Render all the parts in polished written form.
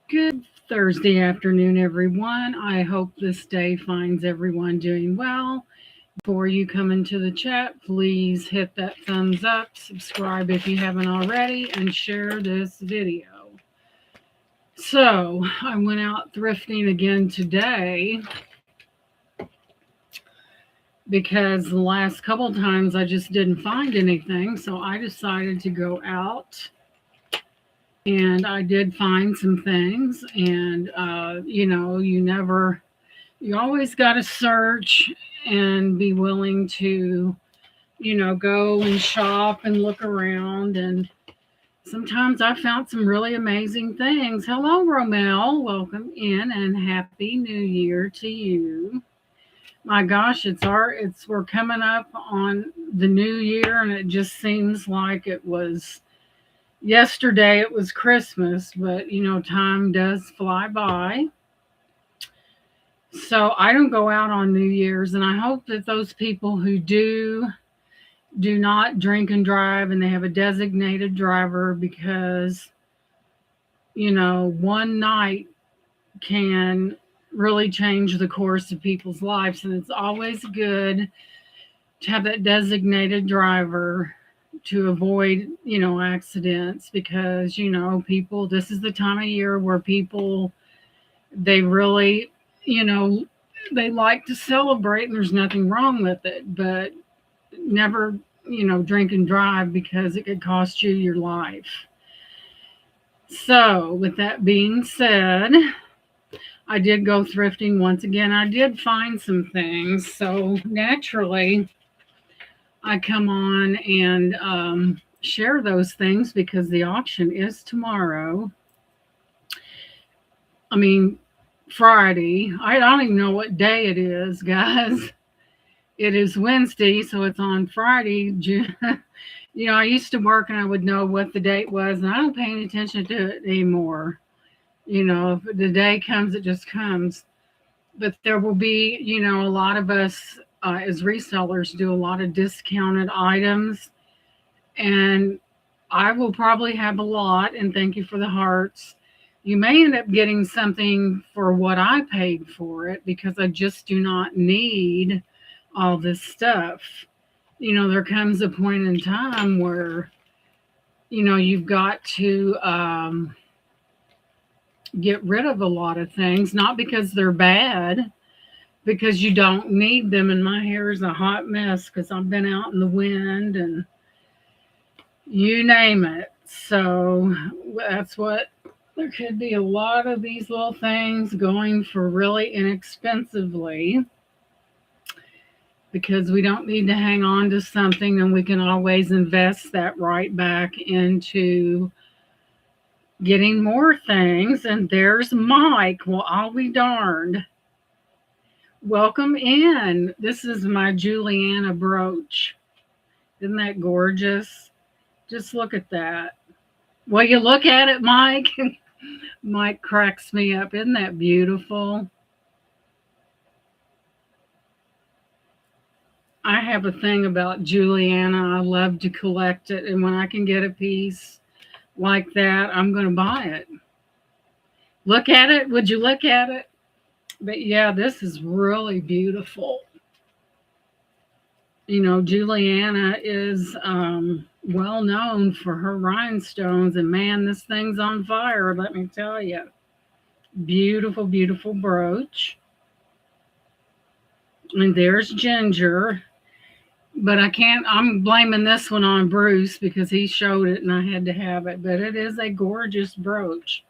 Good Thursday afternoon, everyone. I hope this day finds everyone doing well. Before you come into the chat, please hit that thumbs up, subscribe if you haven't already, and share this video. So, I went out thrifting again today because the last couple times I just didn't find anything. So, I decided to go out and I did find some things. And, you always got to search and be willing to, go and shop and look around. And sometimes I found some really amazing things. Hello, Romel. Welcome in and Happy New Year to you. My gosh, we're coming up on the new year, and it just seems like it was yesterday it was Christmas, but time does fly by. So I don't go out on New Year's, and I hope that those people who do not drink and drive, and they have a designated driver, because one night can really change the course of people's lives, and it's always good to have that designated driver to avoid accidents, because people, this is the time of year where people, they really, you know they like to celebrate, and there's nothing wrong with it, but never drink and drive, because it could cost you your life. So with that being said, I did go thrifting once again. I did find some things, so naturally I come on and share those things, because the auction is tomorrow. I mean, Friday. I don't even know what day it is, guys. It is Wednesday, so it's on Friday. I used to work and I would know what the date was, and I don't pay any attention to it anymore. If the day comes, it just comes. But there will be, a lot of us as resellers do a lot of discounted items, and I will probably have a lot, and thank you for the hearts. You may end up getting something for what I paid for it, because I just do not need all this stuff. There comes a point in time where, you've got to get rid of a lot of things, not because they're bad, because you don't need them. And my hair is a hot mess because I've been out in the wind and you name it. So that's what, there could be a lot of these little things going for really inexpensively, because we don't need to hang on to something, and we can always invest that right back into getting more things. And there's Mike. Well, I'll be darned. Welcome in. This is my Juliana brooch. Isn't that gorgeous? Just look at that. Will you look at it, Mike? Mike cracks me up. Isn't that beautiful? I have a thing about Juliana. I love to collect it. And when I can get a piece like that, I'm going to buy it. Look at it. Would you look at it? But yeah, this is really beautiful. Juliana is well known for her rhinestones, and man, this thing's on fire, let me tell you. Beautiful, beautiful brooch. And there's Ginger. But I'm blaming this one on Bruce, because he showed it and I had to have it. But it is a gorgeous brooch.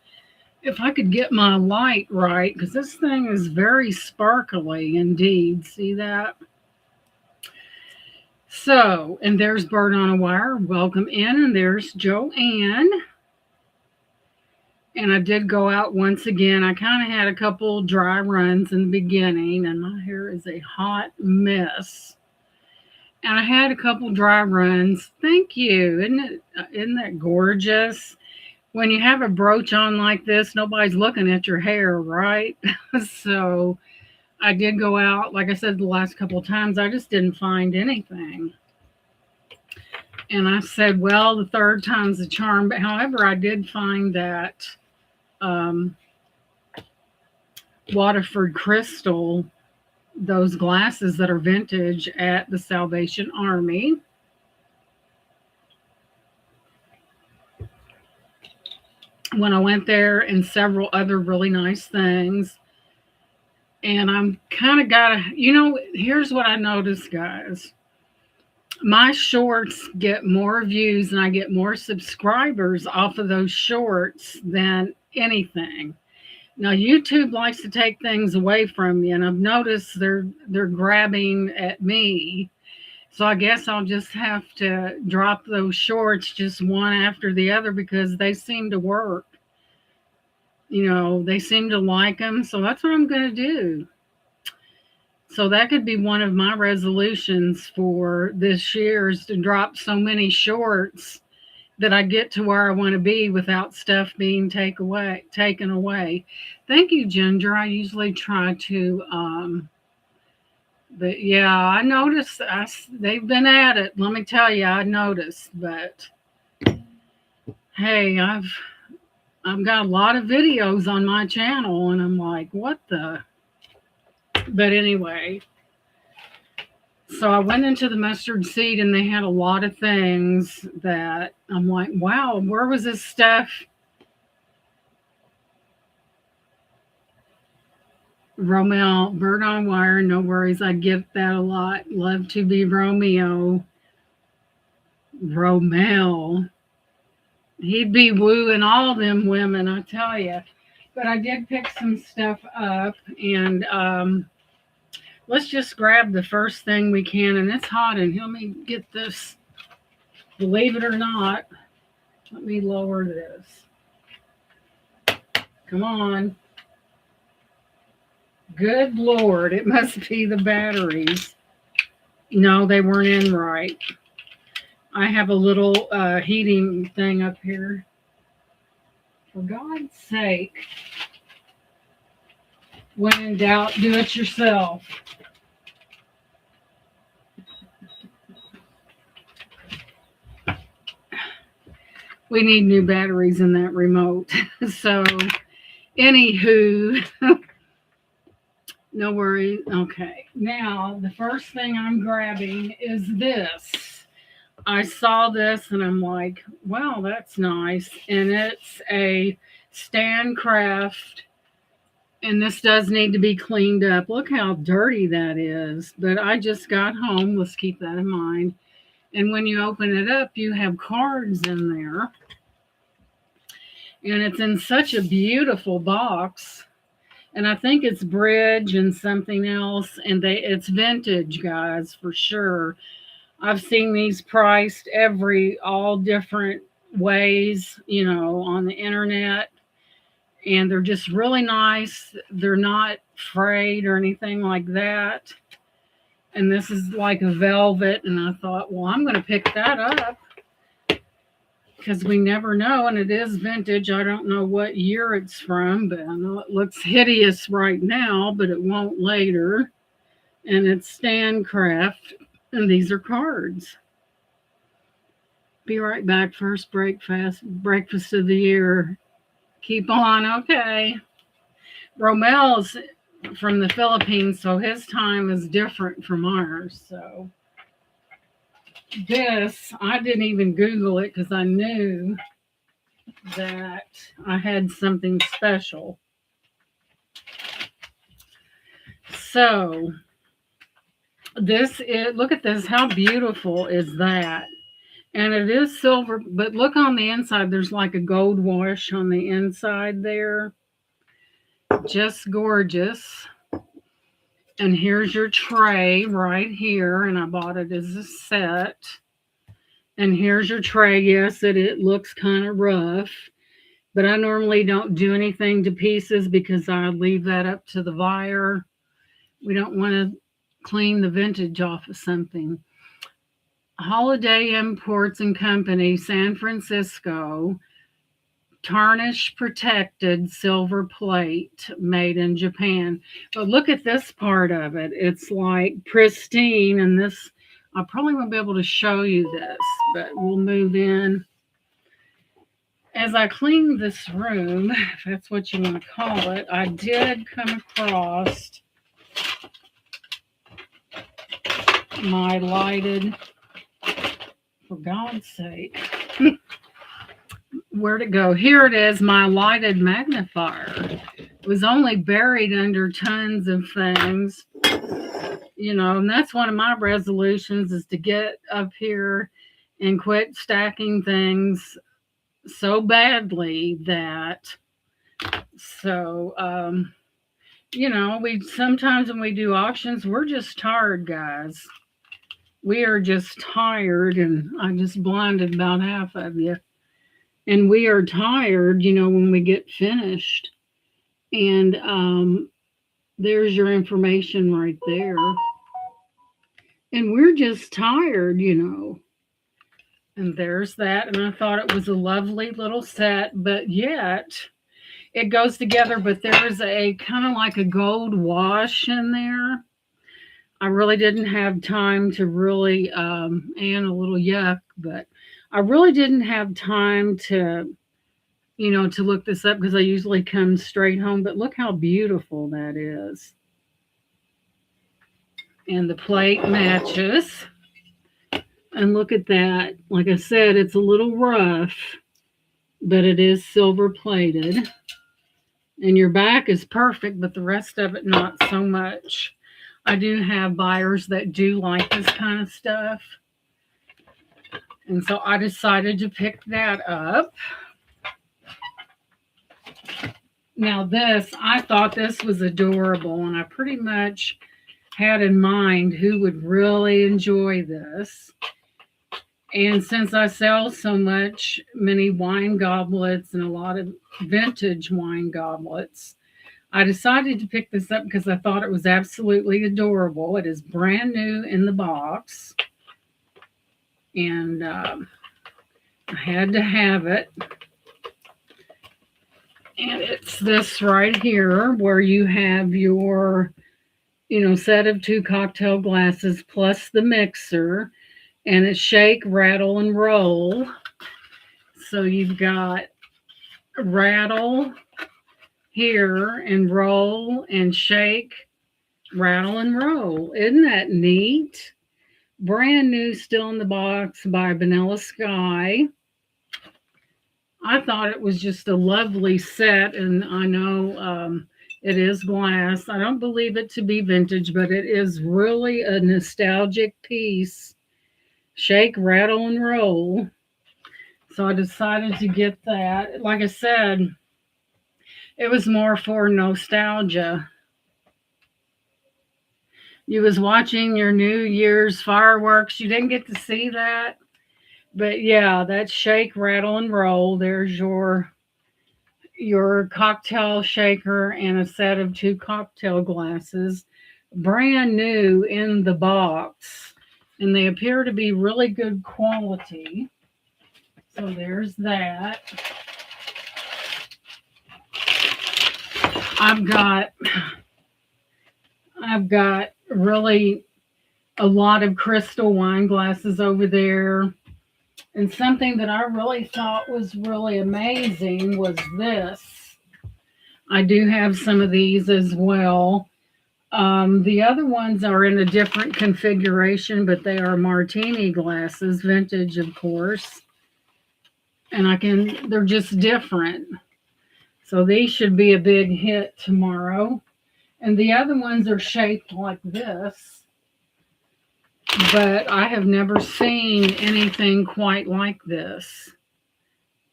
If I could get my light right, because this thing is very sparkly indeed. See that? So, and there's Bird on a Wire. Welcome in. And there's Joanne. And I did go out once again. I kind of had a couple dry runs in the beginning, and my hair is a hot mess. And I had a couple dry runs. Thank you. Isn't that gorgeous? When you have a brooch on like this, nobody's looking at your hair, right? So I did go out, like I said, the last couple of times, I just didn't find anything. And I said, well, the third time's the charm. But however, I did find that Waterford Crystal, those glasses that are vintage at the Salvation Army. When I went there, and several other really nice things. And I'm kind of got to, here's what I noticed, guys. My shorts get more views and I get more subscribers off of those shorts than anything. Now YouTube likes to take things away from you, and I've noticed they're grabbing at me. So I guess I'll just have to drop those shorts just one after the other because they seem to work. They seem to like them, so that's what I'm going to do. So that could be one of my resolutions for this year, is to drop so many shorts that I get to where I want to be without stuff being taken away. Thank you, Ginger. I usually try to, but yeah, I noticed they've been at it. Let me tell you, I noticed. But hey, I've got a lot of videos on my channel, and I'm like, what the? But anyway, so I went into the mustard seed, and they had a lot of things that I'm like, wow, where was this stuff? Romeo, bird on wire, no worries. I get that a lot. Love to be Romeo. Romel. He'd be wooing all them women, I tell you. But I did pick some stuff up, and let's just grab the first thing we can. And it's hot, and let me get this. Believe it or not, let me lower this. Come on. Good Lord, it must be the batteries. No, they weren't in right. I have a little heating thing up here. For God's sake. When in doubt, do it yourself. We need new batteries in that remote. So, anywho, no worries. Okay, now the first thing I'm grabbing is this. I saw this and I'm like, wow, that's nice. And it's a Standcraft. And this does need to be cleaned up. Look how dirty that is. But I just got home. Let's keep that in mind. And when you open it up, you have cards in there. And it's in such a beautiful box. And I think it's bridge and something else. And it's vintage, guys, for sure. I've seen these priced all different ways, on the internet. And they're just really nice. They're not frayed or anything like that. And this is like a velvet. And I thought, well, I'm going to pick that up because we never know. And it is vintage. I don't know what year it's from, but I know it looks hideous right now, but it won't later. And it's Standcraft. And these are cards. Be right back. First breakfast of the year. Keep on, okay. Romel's from the Philippines, so his time is different from ours. So this, I didn't even Google it because I knew that I had something special. So look at this. How beautiful is that? And it is silver, but look on the inside. There's like a gold wash on the inside there. Just gorgeous. And here's your tray right here. And I bought it as a set. And here's your tray. Yes, it looks kind of rough. But I normally don't do anything to pieces because I leave that up to the buyer. We don't want to clean the vintage off of something. Holiday Imports and Company, San Francisco. Tarnish protected silver plate made in Japan. But look at this part of it. It's like pristine. And this, I probably won't be able to show you this, but we'll move in. as I cleaned this room, if that's what you want to call it, I did come across my lighted, for God's sake, where'd it go? Here it is, my lighted magnifier. It was only buried under tons of things, and that's one of my resolutions, is to get up here and quit stacking things so badly that, we sometimes when we do auctions, we're just tired, guys. We are just tired, and I just blinded about half of you. And we are tired, when we get finished. And there's your information right there. And we're just tired, And there's that. And I thought it was a lovely little set, but yet it goes together. But there's a kind of like a gold wash in there. I really didn't have time to really, and a little yuck, but I really didn't have time to, to look this up, because I usually come straight home. But look how beautiful that is. And the plate matches. And look at that. Like I said, it's a little rough, but it is silver plated. And your back is perfect, but the rest of it, not so much. I do have buyers that do like this kind of stuff. And so I decided to pick that up. Now this, I thought this was adorable, and I pretty much had in mind who would really enjoy this. And since I sell so many wine goblets and a lot of vintage wine goblets, I decided to pick this up because I thought it was absolutely adorable. It is brand new in the box. And I had to have it. And it's this right here, where you have your, set of 2 cocktail glasses plus the mixer. And it's shake, rattle, and roll. So you've got rattle here, and roll, and shake, rattle, and roll. Isn't that neat? Brand new, still in the box, by Vanilla Sky. I thought it was just a lovely set, and I know it is glass. I don't believe it to be vintage, but it is really a nostalgic piece. Shake, rattle, and roll. So I decided to get that. Like I said, it was more for nostalgia. You was watching your New Year's fireworks. You didn't get to see that. But yeah, that's shake, rattle, and roll. There's your cocktail shaker and a set of 2 cocktail glasses. Brand new in the box. And they appear to be really good quality. So there's that. I've got really a lot of crystal wine glasses over there. And something that I really thought was really amazing was this. I do have some of these as well. The other ones are in a different configuration, but they are martini glasses, vintage, of course. And they're just different. So these should be a big hit tomorrow. And the other ones are shaped like this. But I have never seen anything quite like this.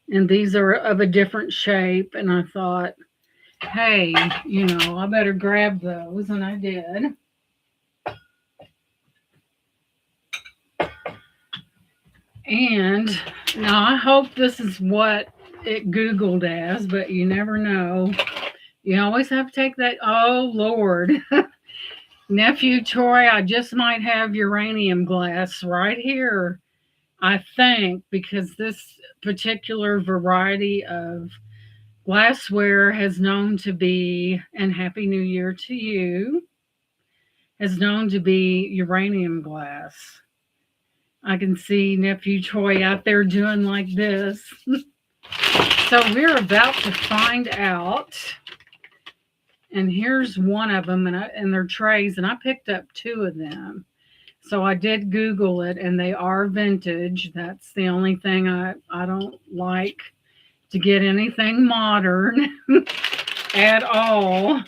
And these are of a different shape. And I thought, hey, I better grab those. And I did. And now I hope this is what it Googled as, but you never know. You always have to take that. Oh, Lord. Nephew Troy, I just might have uranium glass right here, I think, because this particular variety of glassware has known to be, and Happy New Year to you, has known to be uranium glass. I can see Nephew Troy out there doing like this. So we're about to find out. And here's one of them, and they're trays, and I picked up two of them. So I did Google it, and they are vintage. That's the only thing I don't like to get anything modern at all.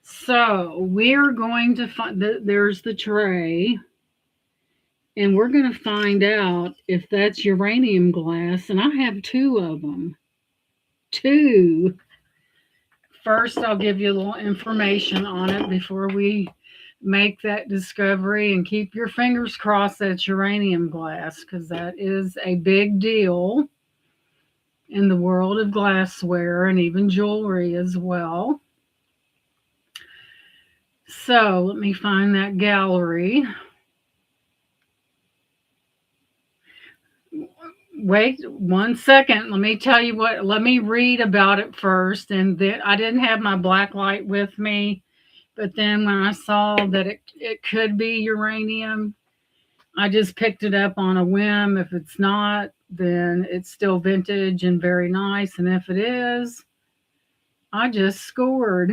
So we're going to find, there's the tray, and we're going to find out if that's uranium glass, and I have two of them. Two. First, I'll give you a little information on it before we make that discovery, and keep your fingers crossed that's uranium glass, because that is a big deal in the world of glassware and even jewelry as well. So let me find that gallery. Wait 1 second. Let me tell you what, let me read about it first. And then I didn't have my black light with me, but then when I saw that it could be uranium, I just picked it up on a whim. If it's not, then it's still vintage and very nice. And if it is, I just scored.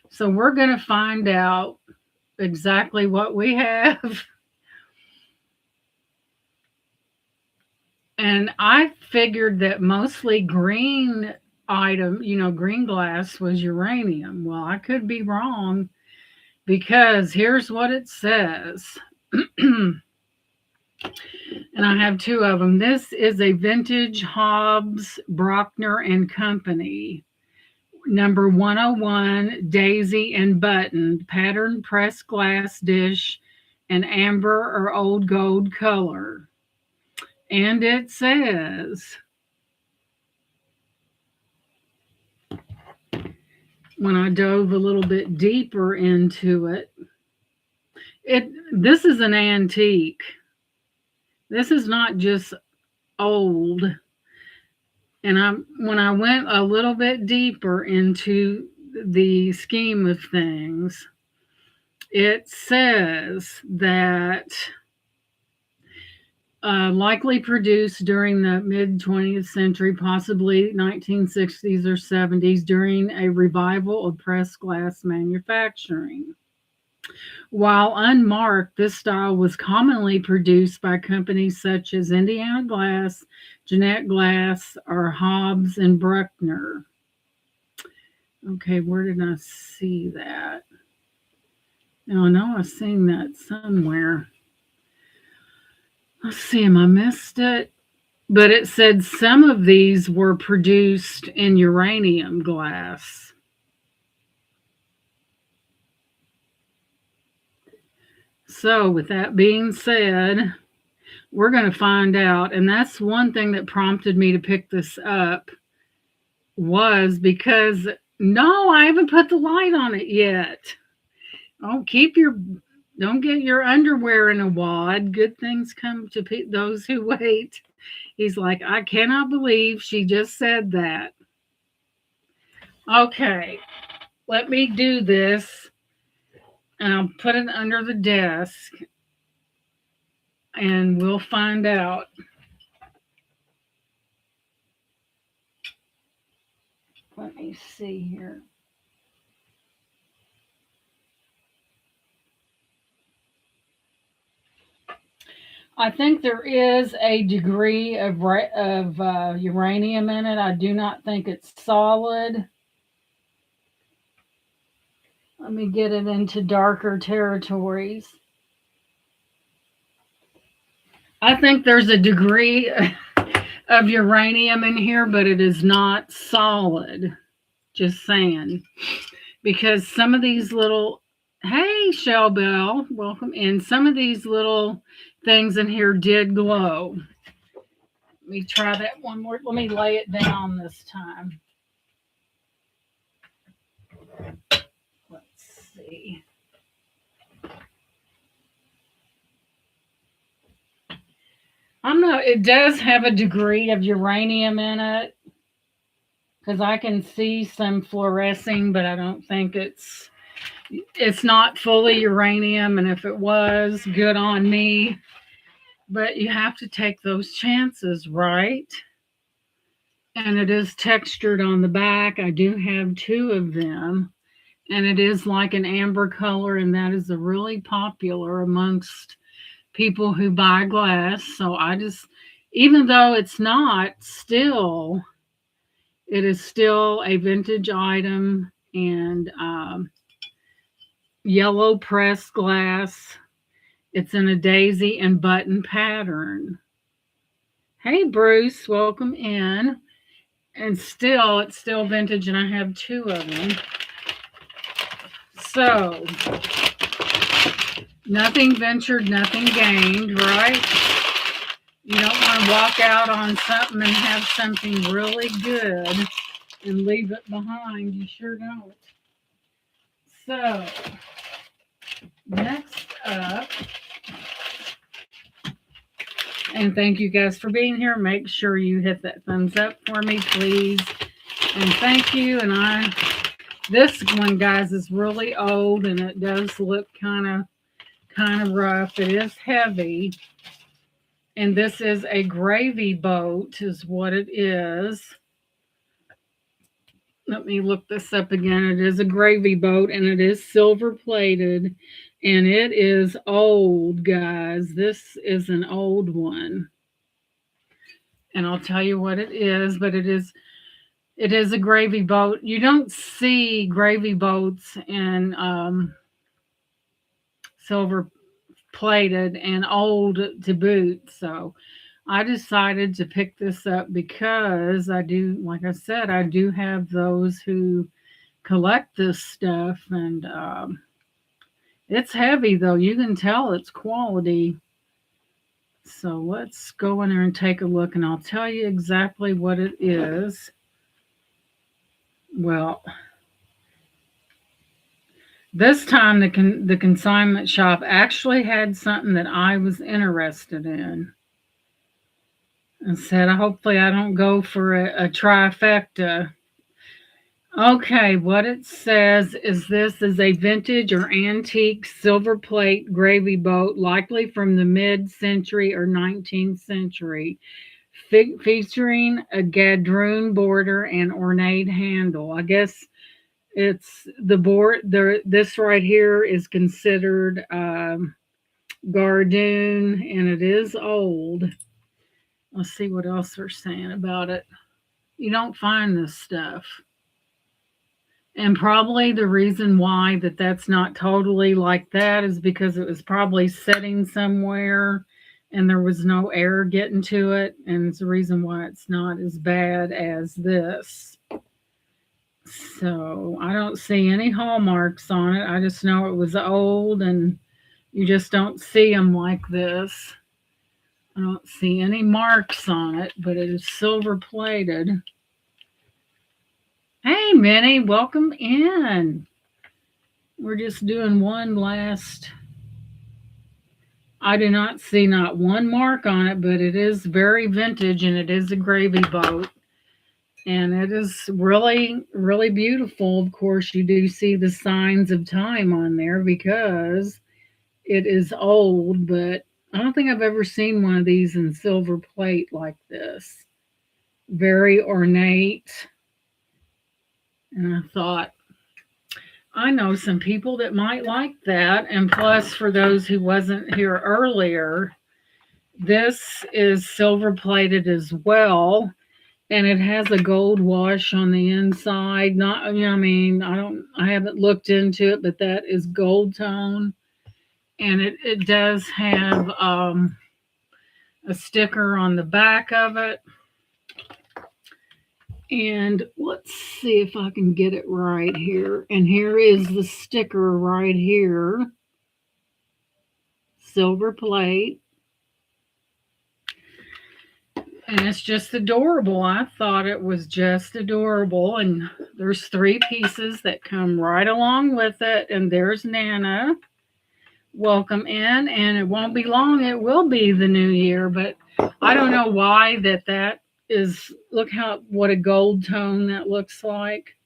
So we're going to find out exactly what we have. And I figured that mostly green green glass was uranium. Well, I could be wrong, because here's what it says. And I have two of them. This is a vintage Hobbs, Brockner and Company, number 101, daisy and buttoned, patterned pressed glass dish, an amber or old gold color. And it says, when I dove a little bit deeper into it, this is an antique. This is not just old. And when I went a little bit deeper into the scheme of things, it says that likely produced during the mid 20th century, possibly 1960s or 70s, during a revival of pressed glass manufacturing. While unmarked, this style was commonly produced by companies such as Indiana Glass, Jeanette Glass, or Hobbs and Bruckner. Okay, where did I see that? Now, I know I've seen that somewhere. Let's see, I missed it? But it said some of these were produced in uranium glass. So, with that being said, we're going to find out. And that's one thing that prompted me to pick this up, was because, no, I haven't put the light on it yet. Don't get your underwear in a wad. Good things come to those who wait. He's like, I cannot believe she just said that. Okay, let me do this. And I'll put it under the desk, and we'll find out. Let me see here. I think there is a degree of uranium in it. I do not think it's solid. Let me get it into darker territories. I think there's a degree of uranium in here, but it is not solid. Just saying. Because some of these little, hey, Shell Bell, welcome in. Some of these little things in here did glow. Let me try that one more. Let me lay it down this time. Let's see. I don't know. It does have a degree of uranium in it, because I can see some fluorescing, but I don't think it's not fully uranium. And if it was, good on me. But you have to take those chances, right? and it is textured on the back. I do have two of them, and it is like an amber color, and that is a really popular amongst people who buy glass. So I just, even though it's not, still, it is still a vintage item, and yellow pressed glass. It's in a daisy and button pattern. Hey, Bruce, welcome in. And still, it's still vintage, and I have two of them. So, nothing ventured, nothing gained, right? You don't want to walk out on something and have something really good and leave it behind. You sure don't. So, next up, and thank you guys for being here. Make sure you hit that thumbs up for me, please. And thank you. And this one, guys, is really old, and it does look kind of rough. It is heavy. And this is a gravy boat, is what it is. Let me look this up again. It is a gravy boat, and it is silver plated, and it is old, guys. This is an old one. And I'll tell you what it is, but it is a gravy boat. You don't see gravy boats in silver plated and old to boot. So I decided to pick this up because I do, like I said, I do have those who collect this stuff, and it's heavy though. You can tell it's quality. So let's go in there and take a look, and I'll tell you exactly what it is. Well, this time the consignment shop actually had something that I was interested in, and said, hopefully I don't go for a trifecta. Okay, what it says is this is a vintage or antique silver plate gravy boat, likely from the mid-century or 19th century, featuring a gadroon border and ornate handle. I guess it's the board. This right here is considered Gardoon, and it is old. Let's see what else they're saying about it. You don't find this stuff. And probably the reason why that's not totally like that is because it was probably sitting somewhere and there was no air getting to it. And it's the reason why it's not as bad as this. So I don't see any hallmarks on it. I just know it was old, and you just don't see them like this. I don't see any marks on it, but it is silver plated. Hey, Minnie, welcome in. We're just doing one last. I do not see not one mark on it, but it is very vintage, and it is a gravy boat. And it is really, really beautiful. Of course, you do see the signs of time on there because it is old, but I don't think I've ever seen one of these in silver plate like this. Very ornate. And I thought, I know some people that might like that. And plus, for those who wasn't here earlier, this is silver plated as well. And it has a gold wash on the inside. Not, I mean, I haven't looked into it, but that is gold tone. And it does have a sticker on the back of it. And let's see if I can get it right here. And here is the sticker right here. Silver plate. And it's just adorable. I thought it was just adorable. And there's 3 pieces that come right along with it. And there's Nana. Welcome in. And it won't be long. It will be the new year. But I don't know why that is. Look what a gold tone that looks like.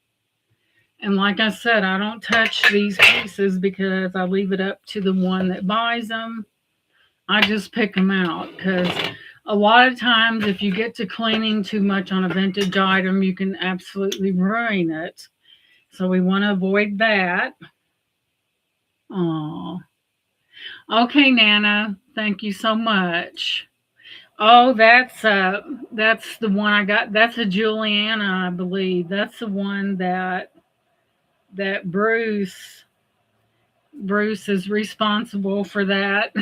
And like I said, I don't touch these pieces because I leave it up to the one that buys them. I just pick them out because A lot of times, if you get to cleaning too much on a vintage item, you can absolutely ruin it. So we want to avoid that. Oh, okay, Nana. Thank you so much. Oh, that's the one I got. That's a Juliana, I believe. That's the one that Bruce is responsible for that.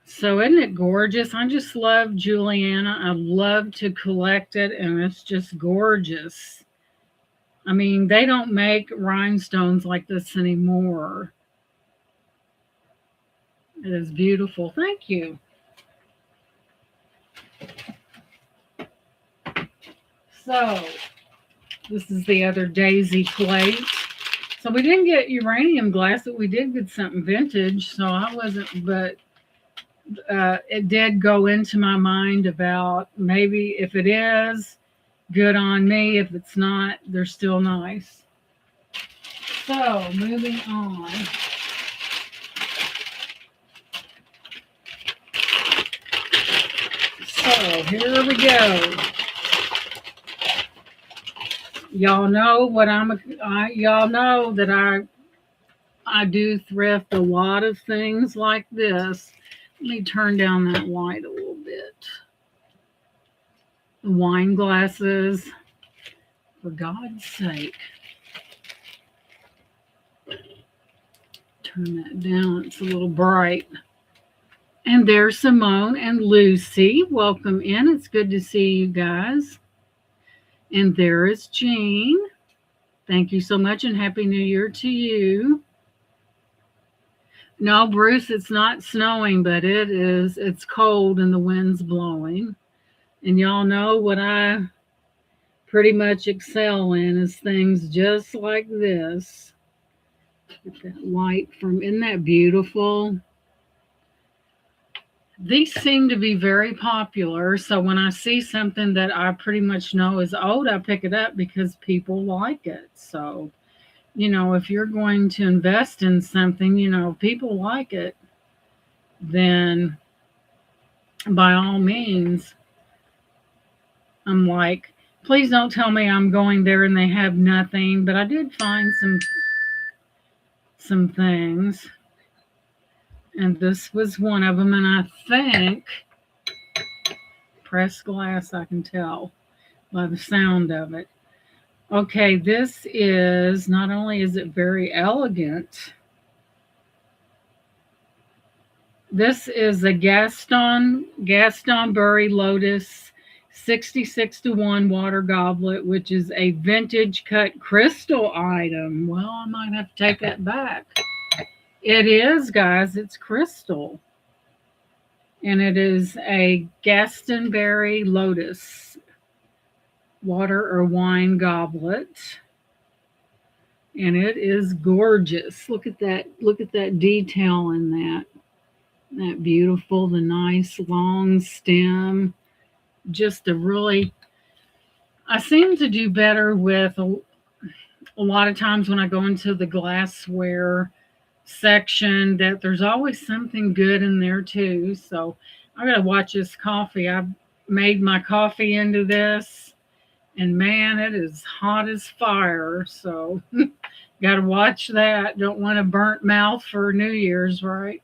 So isn't it gorgeous? I just love Juliana. I love to collect it, and it's just gorgeous. I mean, they don't make rhinestones like this anymore. It is beautiful. Thank you. So this is the other daisy plate. So we didn't get uranium glass, but we did get something vintage. So I wasn't, but it did go into my mind about maybe if it is, good on me. If it's not, they're still nice. So moving on. So here we go. Y'all know what y'all know that I do thrift a lot of things like this. Let me turn down that light a little bit. The wine glasses, for God's sake. Turn that down. It's a little bright. And there's Simone and Lucy. Welcome in. It's good to see you guys. And there is Jean. Thank you so much and Happy New Year to you. No, Bruce, it's not snowing, but it's cold and the wind's blowing. And y'all know what I pretty much excel in is things just like this. Get that light from, isn't that beautiful? These seem to be very popular. So when I see something that I pretty much know is old, I pick it up because people like it. So, if you're going to invest in something, people like it, then by all means, I'm like, please don't tell me I'm going there and they have nothing. But I did find some things. And this was one of them. And I think pressed glass, I can tell by the sound of it. Okay, this is, not only is it very elegant, this is a Gastonbury Lotus 66-to-1 water goblet, which is a vintage cut crystal item. Well, I might have to take that back. It is, guys, it's crystal. And it is a Gastonbury Lotus water or wine goblet. And it is gorgeous. Look at that detail in that. That beautiful, the nice long stem. Just I seem to do better with a lot of times when I go into the glassware section that there's always something good in there too. So I gotta watch this coffee. I've made my coffee into this, and man, it is hot as fire. So gotta watch that. Don't want a burnt mouth for New Year's, right?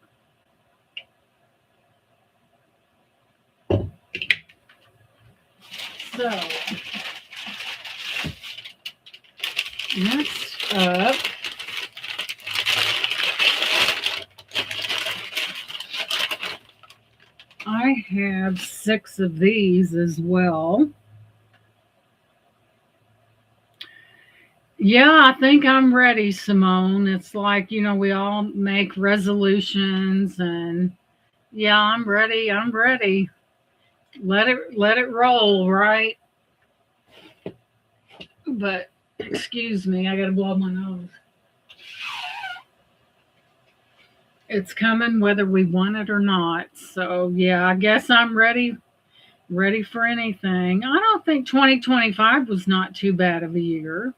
So next up, I have 6 of these as well. Yeah, I think I'm ready, Simone. It's like, we all make resolutions and yeah, I'm ready. I'm ready. Let it roll, right? But excuse me, I got to blow my nose. It's coming whether we want it or not. So, yeah, I guess I'm ready for anything. I don't think 2025 was not too bad of a year.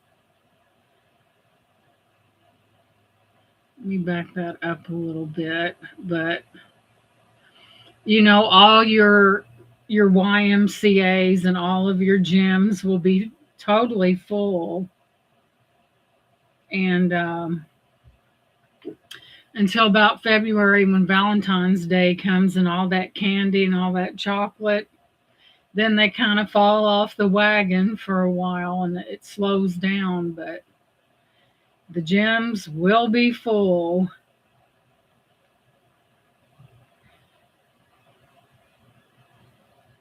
Let me back that up a little bit, but all your YMCA's and all of your gyms will be totally full, and until about February when Valentine's Day comes and all that candy and all that chocolate, then they kind of fall off the wagon for a while and it slows down, but the gyms will be full.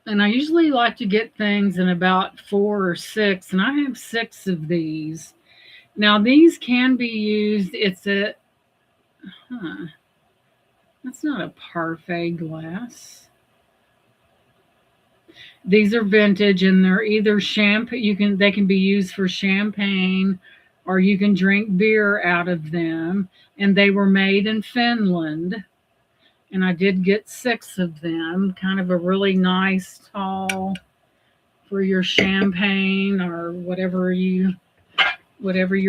And I usually like to get things in about 4 or 6, and I have 6 of these. Now, these can be used. Huh, that's not a parfait glass. These are vintage and they're either champagne, they can be used for champagne or you can drink beer out of them. And they were made in Finland. And I did get 6 of them, kind of a really nice tall for your champagne or whatever your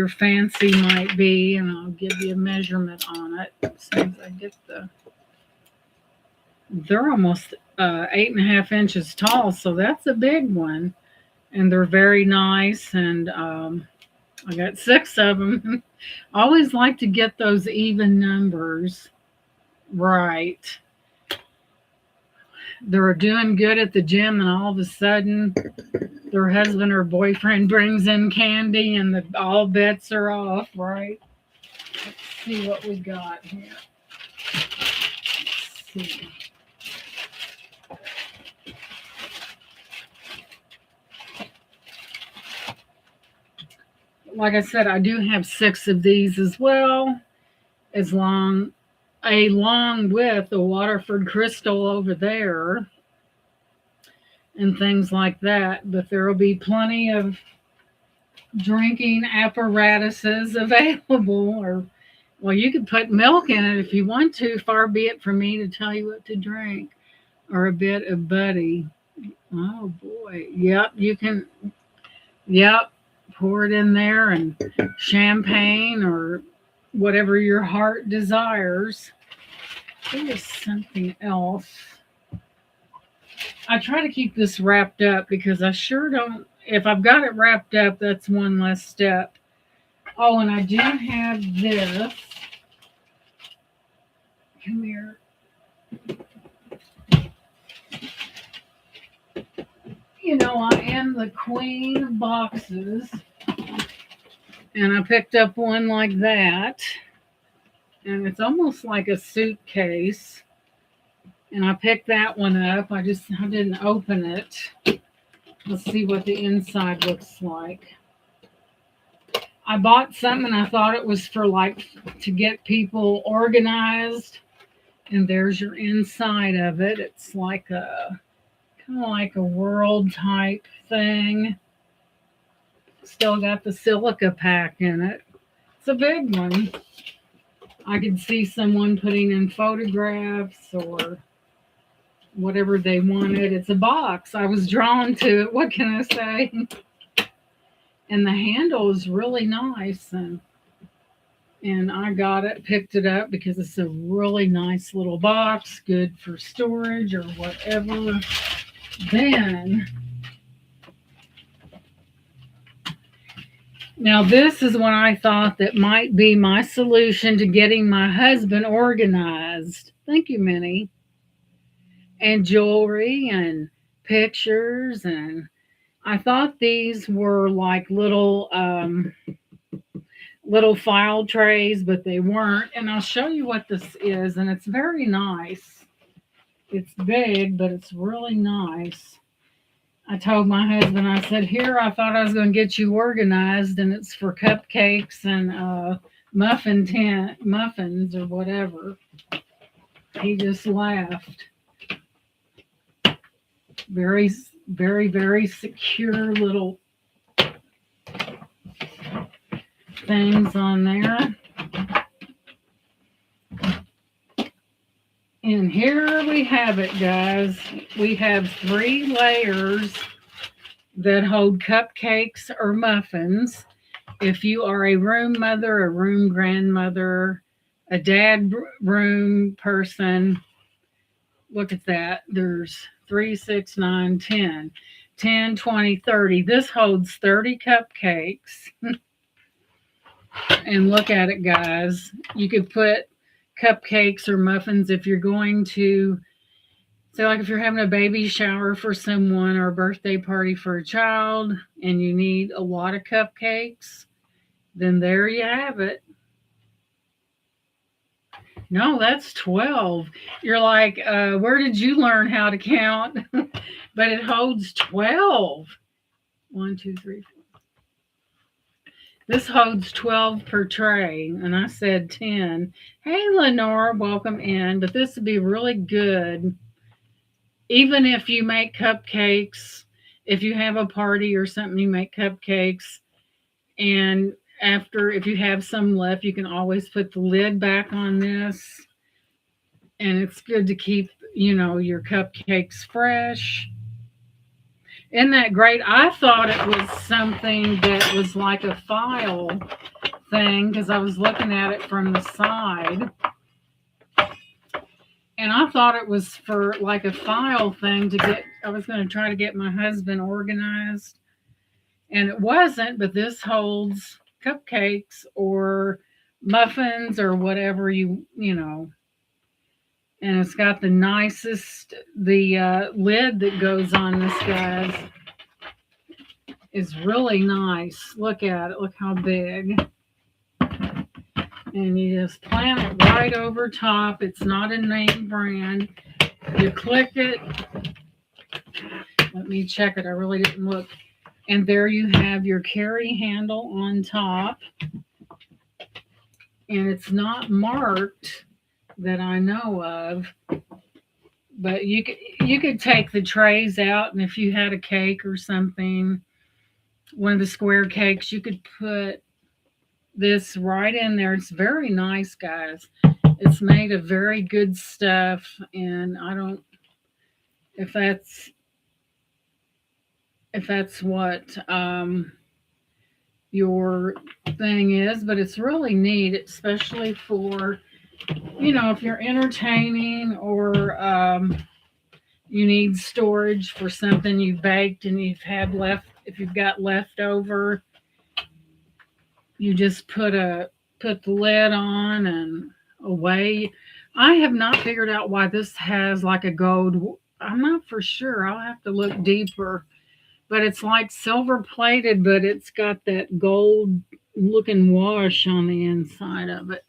fancy might be, and I'll give you a measurement on it as soon as I get they're almost 8.5 inches tall, so that's a big one, and they're very nice, and I got 6 of them. I always like to get those even numbers right. They're doing good at the gym, and all of a sudden their husband or boyfriend brings in candy and all bets are off, right? Let's see what we got here. Let's see. Like I said, I do have 6 of these as well, along with the Waterford Crystal over there and things like that. But there will be plenty of drinking apparatuses available, or well, you could put milk in it if you want to. Far be it from me to tell you what to drink, or a bit of buddy. Oh boy, yep, you can. Yep, pour it in there, and champagne or whatever your heart desires. There is something else. I try to keep this wrapped up because I sure don't. If I've got it wrapped up, that's one less step. Oh, and I do have this. Come here. I am the queen of boxes. And I picked up one like that. And it's almost like a suitcase. And I picked that one up. I didn't open it. Let's see what the inside looks like. I bought something and I thought it was for to get people organized. And there's your inside of it. It's kind of like a world type thing. Still got the silica pack in it. It's a big one. I could see someone putting in photographs or whatever they wanted. It's a box. I was drawn to it. What can I say? And the handle is really nice. And I picked it up because it's a really nice little box, good for storage or whatever. Then, now this is what I thought that might be my solution to getting my husband organized. Thank you, Minnie. And jewelry and pictures, and I thought these were like little file trays, but they weren't. And I'll show you what this is, and it's very nice. It's big, but it's really nice. I told my husband, I said, here, I thought I was going to get you organized, and it's for cupcakes and muffins or whatever. He just laughed. Very, very, very secure little things on there. And here we have it, guys. We have 3 layers that hold cupcakes or muffins. If you are a room mother, a room grandmother, a dad room person, Look at that. There's 3, 6, 9, 10. 10, 20, 30. This holds 30 cupcakes. And look at it, guys. You could put cupcakes or muffins if you're going to, say, like if you're having a baby shower for someone or a birthday party for a child and you need a lot of cupcakes, then there you have it. No, that's 12. You're like, where did you learn how to count? But it holds 12. 1, 2, 3, 4. This holds 12 per tray, and I said 10. Hey, Lenora, welcome in. But this would be really good, even if you make cupcakes. If you have a party or something, you make cupcakes, and after, if you have some left, you can always put the lid back on this, and it's good to keep, your cupcakes fresh. Isn't that great? I thought it was something that was like a file thing because I was looking at it from the side. And I thought it was for like a file thing I was going to try to get my husband organized. And it wasn't, but this holds cupcakes or muffins or whatever and it's got the lid that goes on this, guys, is really nice. Look at it. Look how big. And you just plant it right over top. It's not a name brand. You click it. Let me check it. I really didn't look. And there you have your carry handle on top. And it's not marked that I know of, but you could take the trays out, and if you had a cake or something, one of the square cakes, you could put this right in there. It's very nice, guys. It's made of very good stuff, and I don't if that's what your thing is, but it's really neat, especially for if you're entertaining or you need storage for something you baked and you've had left. If you've got leftover, you just put the lid on and away. I have not figured out why this has like a gold. I'm not for sure. I'll have to look deeper. But it's like silver plated, but it's got that gold looking wash on the inside of it.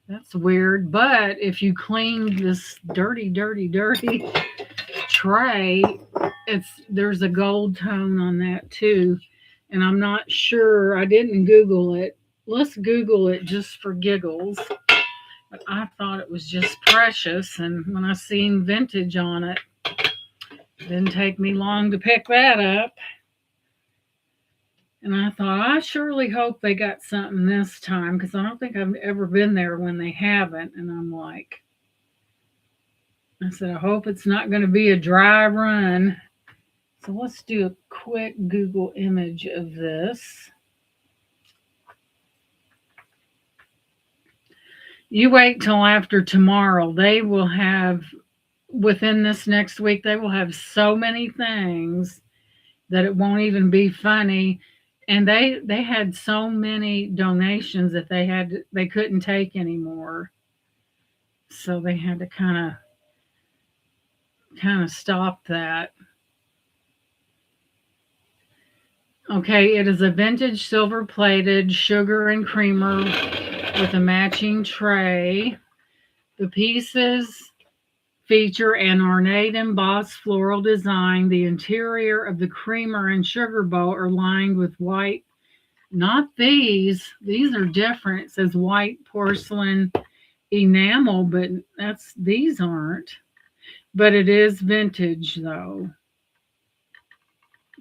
That's weird. But if you clean this dirty tray, there's a gold tone on that too. And I'm not sure. I didn't Google it. Let's Google it just for giggles. But I thought it was just precious. And when I seen vintage on it, didn't take me long to pick that up. And I thought, I surely hope they got something this time, because I don't think I've ever been there when they haven't. And I'm like, I said, I hope it's not going to be a dry run. So let's do a quick Google image of this. You wait till after tomorrow. They will have, within this next week, they will have so many things that it won't even be funny. And they had so many donations that they couldn't take anymore. So they had to kind of stop that. Okay, it is a vintage silver-plated sugar and creamer with a matching tray. The pieces feature an ornate embossed floral design. The interior of the creamer and sugar bowl are lined with white. Not these. These are different. It says white porcelain enamel, but these aren't. But it is vintage, though.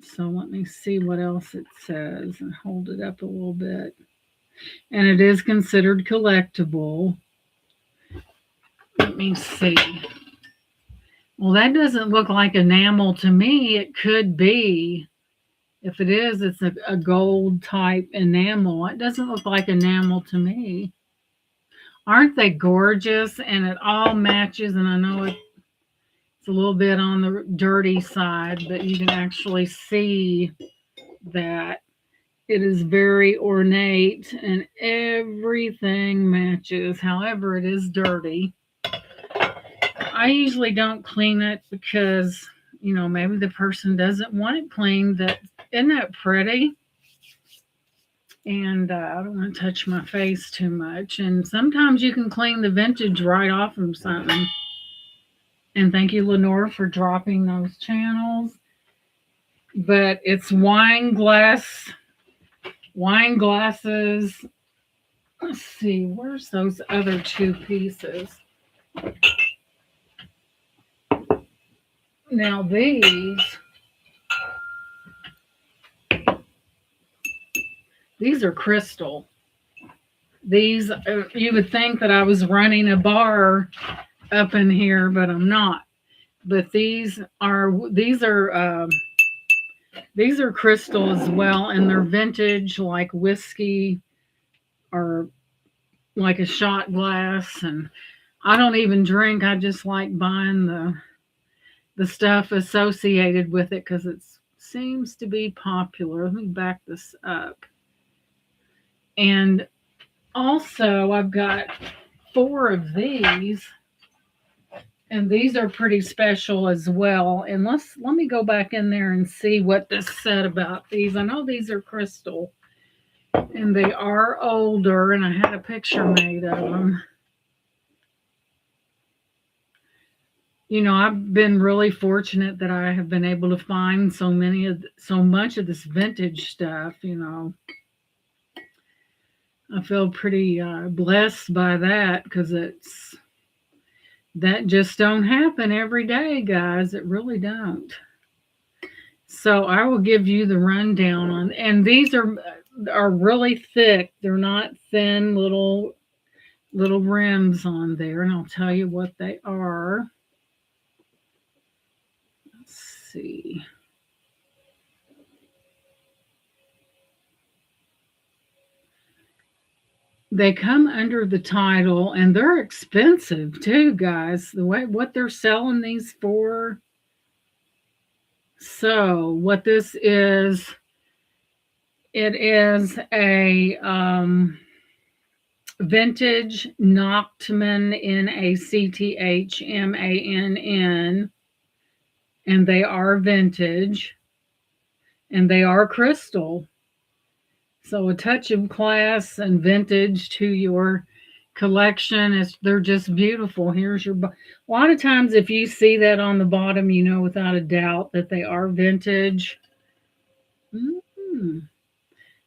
So let me see what else it says and hold it up a little bit. And it is considered collectible. Let me see. Well, that doesn't look like enamel to me. It could be. If it is, it's a gold type enamel. It doesn't look like enamel to me. Aren't they gorgeous? And it all matches. And I know it's a little bit on the dirty side, but you can actually see that it is very ornate and everything matches. However, it is dirty. I usually don't clean it because, maybe the person doesn't want it cleaned. Isn't that pretty? And I don't want to touch my face too much. And sometimes you can clean the vintage right off of something. And thank you, Lenore, for dropping those channels. But it's wine glasses. Let's see, where's those other two pieces? Now these are crystal. These, you would think that I was running a bar up in here, but I'm not. But these are crystal as well, and they're vintage, like whiskey or like a shot glass. And I don't even drink. I just like buying the stuff associated with it because it seems to be popular. Let me back this up. And also, I've got 4 of these, and these are pretty special as well. And let me go back in there and see what this said about these. I know these are crystal, and they are older, and I had a picture made of them. I've been really fortunate that I have been able to find so much of this vintage stuff. I feel pretty blessed by that because that just don't happen every day, guys. It really don't. So I will give you the rundown on, and these are really thick. They're not thin little rims on there, and I'll tell you what they are. Let's see. They come under the title, and they're expensive too, guys. What they're selling these for. So what this is, it is a vintage Noctman, Nactmann, and they are vintage, and they are crystal. So a touch of class and vintage to your collection. They're just beautiful. Here's a lot of times if you see that on the bottom, without a doubt that they are vintage.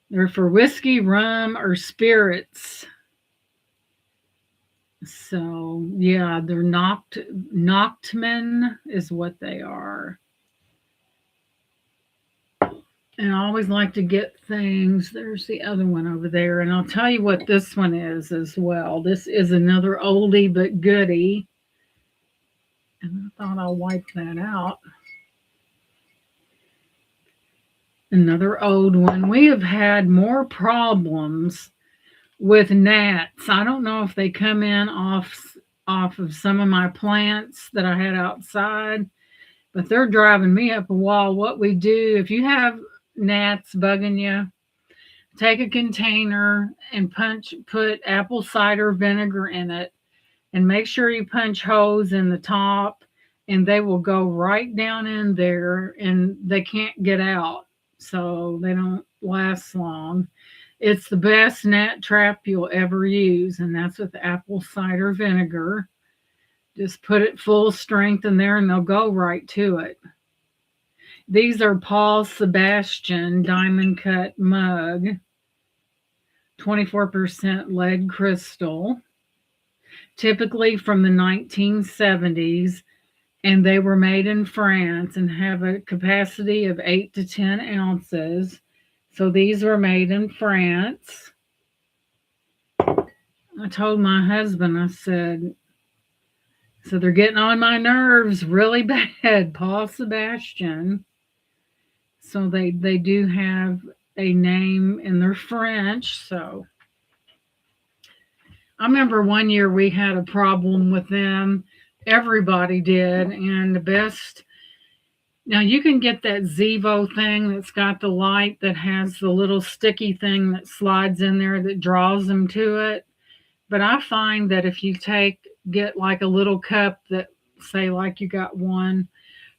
They're for whiskey, rum, or spirits. So yeah, they're Noctman is what they are. And I always like to get things. There's the other one over there. And I'll tell you what this one is as well. This is another oldie but goodie. And I thought I'll wipe that out. Another old one. We have had more problems with gnats. I don't know if they come in off of some of my plants that I had outside, but they're driving me up a wall. What we do, if you have gnats bugging you, take a container and put apple cider vinegar in it, and make sure you punch holes in the top, and they will go right down in there, and they can't get out, so they don't last long. It's the best gnat trap you'll ever use, and that's with apple cider vinegar. Just put it full strength in there, and they'll go right to it. These are Paul Sebastian diamond cut mug, 24% lead crystal, typically from the 1970s, and they were made in France and have a capacity of 8 to 10 ounces. So these were made in France. I told my husband, I said, so they're getting on my nerves really bad, Paul Sebastian. So they do have a name, and they're French. So I remember one year we had a problem with them. Everybody did. And the best, now you can get that Zevo thing that's got the light that has the little sticky thing that slides in there that draws them to it. But I find that if you get like a little cup that, say, like you got one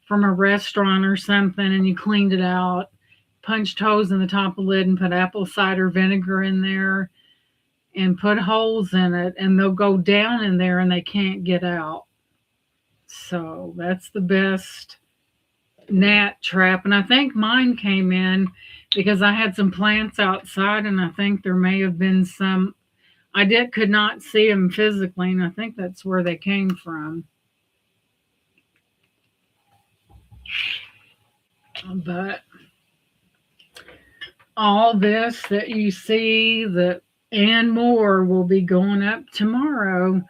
from a restaurant or something and you cleaned it out, punched holes in the top of the lid and put apple cider vinegar in there and put holes in it, and they'll go down in there and they can't get out. So that's the best gnat trap. And I think mine came in because I had some plants outside, and I think there may have been some. Could not see them physically, and I think that's where they came from. But all this that you see that and more will be going up tomorrow.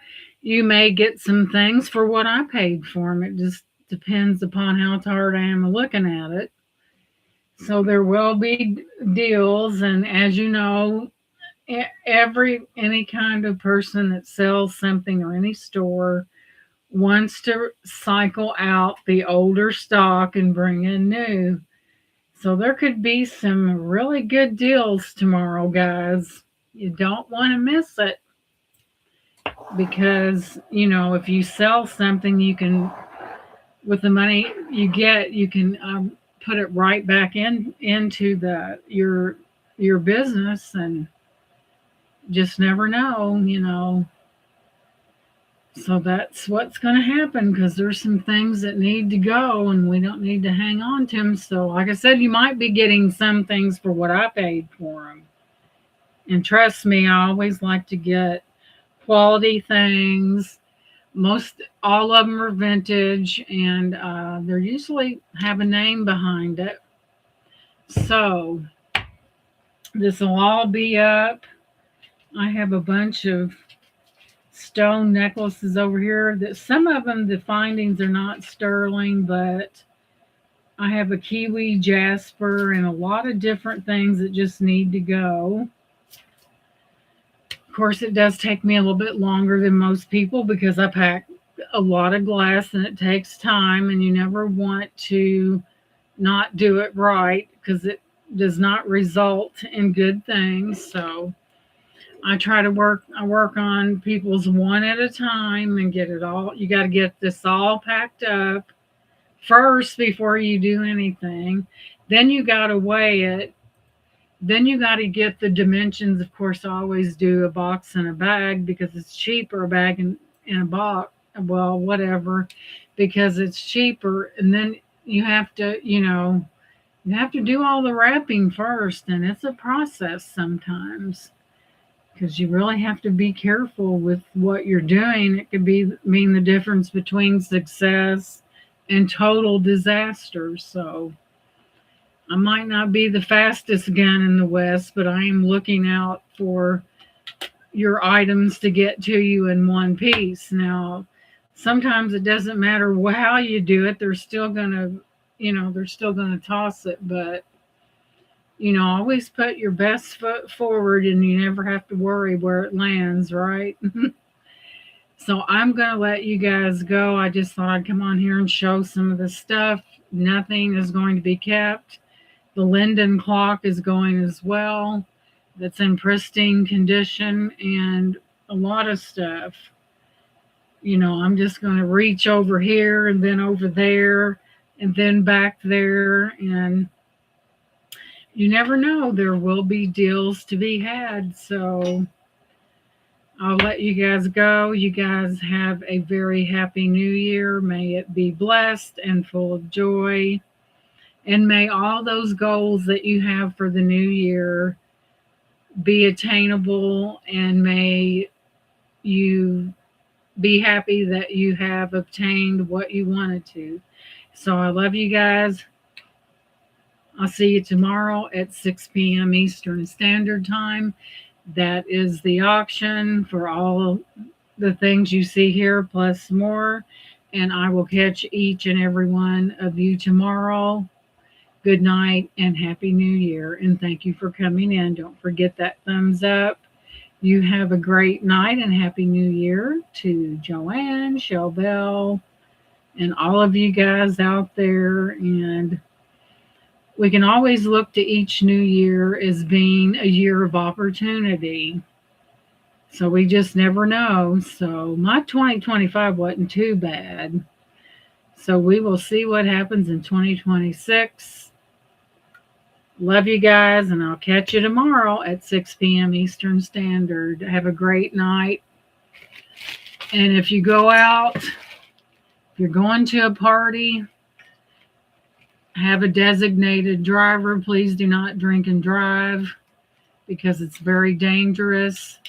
You may get some things for what I paid for them. It just depends upon how tired I am looking at it. So there will be deals, and as you know, any kind of person that sells something or any store wants to cycle out the older stock and bring in new. So there could be some really good deals tomorrow, guys. You don't want to miss it because, if you sell something, you can, with the money you get, you can put it right back into your business, and just never know. So that's what's going to happen, because there's some things that need to go and we don't need to hang on to them. So like I said, you might be getting some things for what I paid for them. And trust me, I always like to get quality things. All of them are vintage, and they're usually have a name behind it. So this will all be up. I have a bunch of stone necklaces over here that some of them, the findings are not sterling, but I have a kiwi jasper and a lot of different things that just need to go. Of course, it does take me a little bit longer than most people because I pack a lot of glass and it takes time, and you never want to not do it right because it does not result in good things. So I work on people's one at a time and get it all. You got to get this all packed up first before you do anything. Then you got to weigh it. Then you got to get the dimensions. Of course, I always do a box and a bag because it's cheaper, a bag and a box. Well, whatever, because it's cheaper. And then you have to do all the wrapping first. And it's a process sometimes, because you really have to be careful with what you're doing. It could mean the difference between success and total disaster. So I might not be the fastest gun in the West, but I am looking out for your items to get to you in one piece. Now, sometimes it doesn't matter how you do it. They're still going to toss it, but always put your best foot forward, and you never have to worry where it lands, right? So I'm going to let you guys go. I just thought I'd come on here and show some of the stuff. Nothing is going to be kept. The Linden clock is going as well. That's in pristine condition, and a lot of stuff. I'm just going to reach over here and then over there and then back there, and you never know. There will be deals to be had. So I'll let you guys go. You guys have a very happy new year. May it be blessed and full of joy. And may all those goals that you have for the new year be attainable. And may you be happy that you have obtained what you wanted to. So I love you guys. I'll see you tomorrow at 6 p.m. Eastern Standard Time. That is the auction for all the things you see here, plus more. And I will catch each and every one of you tomorrow. Good night and Happy New Year. And thank you for coming in. Don't forget that thumbs up. You have a great night and Happy New Year to Joanne, Bell, and all of you guys out there. And we can always look to each new year as being a year of opportunity. So we just never know. So my 2025 wasn't too bad. So we will see what happens in 2026. Love you guys, and I'll catch you tomorrow at 6 p.m. Eastern Standard. Have a great night. And if you go out, if you're going to a party, have a designated driver. Please do not drink and drive because it's very dangerous.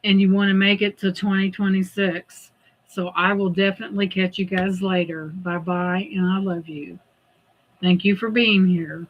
And you want to make it to 2026. So I will definitely catch you guys later. Bye-bye, and I love you. Thank you for being here.